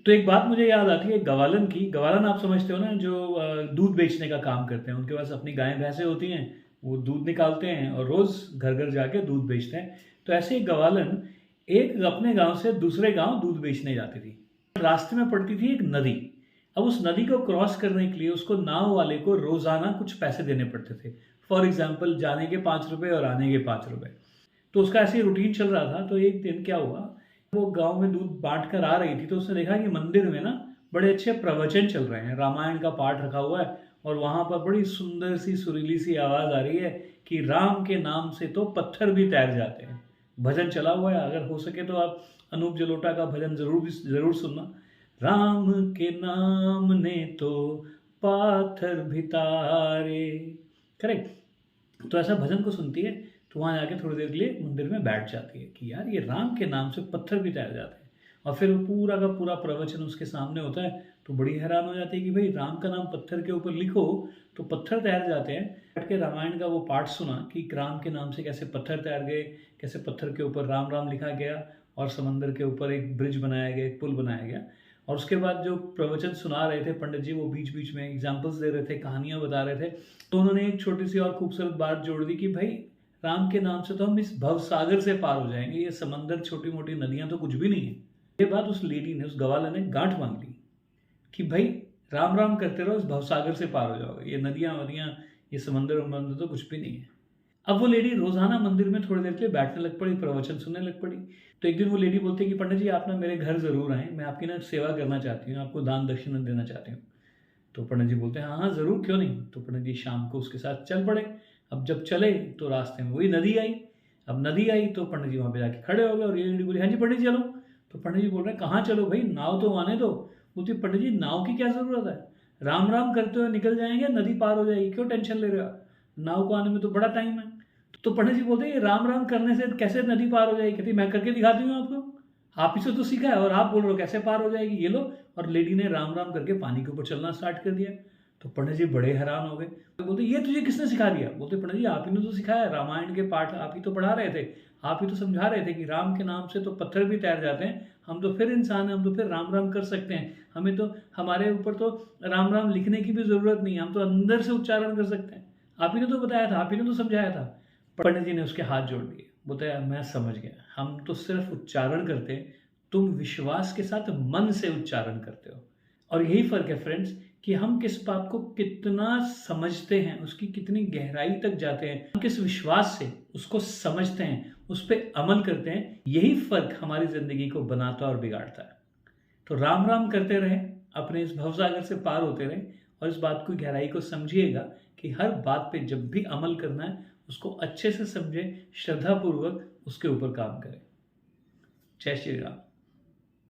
तो एक बात मुझे याद आती है ग्वालन की। ग्वालन आप समझते हो ना, जो दूध बेचने का काम करते हैं। उनके पास अपनी गायें भैंसें होती हैं, वो दूध निकालते हैं और रोज़ घर घर जाके दूध बेचते हैं। तो ऐसे ही ग्वालन एक अपने गांव से दूसरे गांव दूध बेचने जाती थी। रास्ते में पड़ती थी एक नदी। अब उस नदी को क्रॉस करने के लिए उसको नाव वाले को रोज़ाना कुछ पैसे देने पड़ते थे। फॉर एग्जाम्पल, जाने के 5 रुपये और आने के 5 रुपये। तो उसका ऐसे ही रूटीन चल रहा था। तो एक दिन क्या हुआ, वो गांव में दूध बांट कर आ रही थी, तो उसने देखा कि मंदिर में ना बड़े अच्छे प्रवचन चल रहे हैं, रामायण का पाठ रखा हुआ है और वहां पर बड़ी सुंदर सी सुरीली सी आवाज़ आ रही है कि राम के नाम से तो पत्थर भी तैर जाते हैं। भजन चला हुआ है। अगर हो सके तो आप अनूप जलोटा का भजन जरूर सुनना। राम के नाम ने तो पाथर भी तारे। करेक्ट। तो ऐसा भजन को सुनती है, तो वहाँ जाके थोड़ी देर के लिए मंदिर में बैठ जाती है कि यार ये राम के नाम से पत्थर भी तैर जाते हैं। और फिर वो पूरा का पूरा प्रवचन उसके सामने होता है, तो बड़ी हैरान हो जाती है कि भाई राम का नाम पत्थर के ऊपर लिखो तो पत्थर तैर जाते हैं। बैठ के रामायण का वो पाठ सुना कि राम के नाम से कैसे पत्थर तैर गए, कैसे पत्थर के ऊपर राम राम लिखा गया और समंदर के ऊपर एक ब्रिज बनाया गया, एक पुल बनाया गया। और उसके बाद जो प्रवचन सुना रहे थे पंडित जी, वो बीच बीच में एग्जाम्पल्स दे रहे थे, कहानियां बता रहे थे। तो उन्होंने एक छोटी सी और खूबसूरत बात जोड़ दी कि भाई राम के नाम से तो हम इस भव सागर से पार हो जाएंगे, ये समंदर छोटी मोटी नदियां तो कुछ भी नहीं है। ये बात उस लेडी ने, उस गवाला ने गांठ बांध ली कि भाई राम राम करते रहो, इस भवसागर से पार हो जाओगे, ये नदियां वदियां ये समंदर वमंदर तो कुछ भी नहीं है। अब वो लेडी रोजाना मंदिर में थोड़ी देर के लिए बैठने लग पड़ी, प्रवचन सुनने लग पड़ी। तो एक दिन वो लेडी बोलती है कि पंडित जी आप ना मेरे घर जरूर आए, मैं आपकी ना सेवा करना चाहती हूँ, आपको दान दक्षिणा देना चाहती हूँ। तो पंडित जी बोलते हैं हाँ हाँ जरूर, क्यों नहीं। तो पंडित जी शाम को उसके साथ चल पड़े। अब जब चले तो रास्ते में वही नदी आई। अब नदी आई तो पंडित जी वहाँ पे जाके खड़े हो गए और ये लेडी बोली हाँ जी पंडित जी चलो। तो पंडित जी बोल रहे हैं कहाँ चलो भाई, नाव तो आने दो। बोलती पंडित जी नाव की क्या जरूरत है, राम राम करते हुए निकल जाएंगे, नदी पार हो जाएगी, क्यों टेंशन ले रहे हो, नाव को आने में तो बड़ा टाइम है। तो पंडित जी बोलते हैं राम राम करने से कैसे नदी पार हो जाएगी। कहती मैं करके दिखाती हूँ आपको, आप ही से तो सीखा है और आप बोल रहे हो कैसे पार हो जाएगी, ये लो। और लेडी ने राम राम करके पानी के ऊपर चलना स्टार्ट कर दिया। तो पंडित जी बड़े हैरान हो गए। बोलते ये तुझे किसने सिखा दिया। बोलते पंडित जी आप ही ने तो सिखाया, रामायण के पाठ आप ही तो पढ़ा रहे थे, आप ही तो समझा रहे थे कि राम के नाम से तो पत्थर भी तैर जाते हैं, हम तो फिर इंसान हैं, हम तो फिर राम राम कर सकते हैं, हमें तो हमारे ऊपर तो राम राम लिखने की भी जरूरत नहीं है, हम तो अंदर से उच्चारण कर सकते हैं, आप ही ने तो बताया था, आप ही ने तो समझाया था। पंडित जी ने उसके हाथ जोड़ दिए। बोलते मैं समझ गया, हम तो सिर्फ उच्चारण करते हैं, तुम विश्वास के साथ मन से उच्चारण करते हो। और यही फर्क है फ्रेंड्स, कि हम किस बात को कितना समझते हैं, उसकी कितनी गहराई तक जाते हैं, हम किस विश्वास से उसको समझते हैं, उस पर अमल करते हैं, यही फर्क हमारी जिंदगी को बनाता और बिगाड़ता है। तो राम राम करते रहें, अपने इस भवसागर से पार होते रहें और इस बात की गहराई को समझिएगा कि हर बात पे जब भी अमल करना है उसको अच्छे से समझें, श्रद्धापूर्वक उसके ऊपर काम करें। जय श्री राम।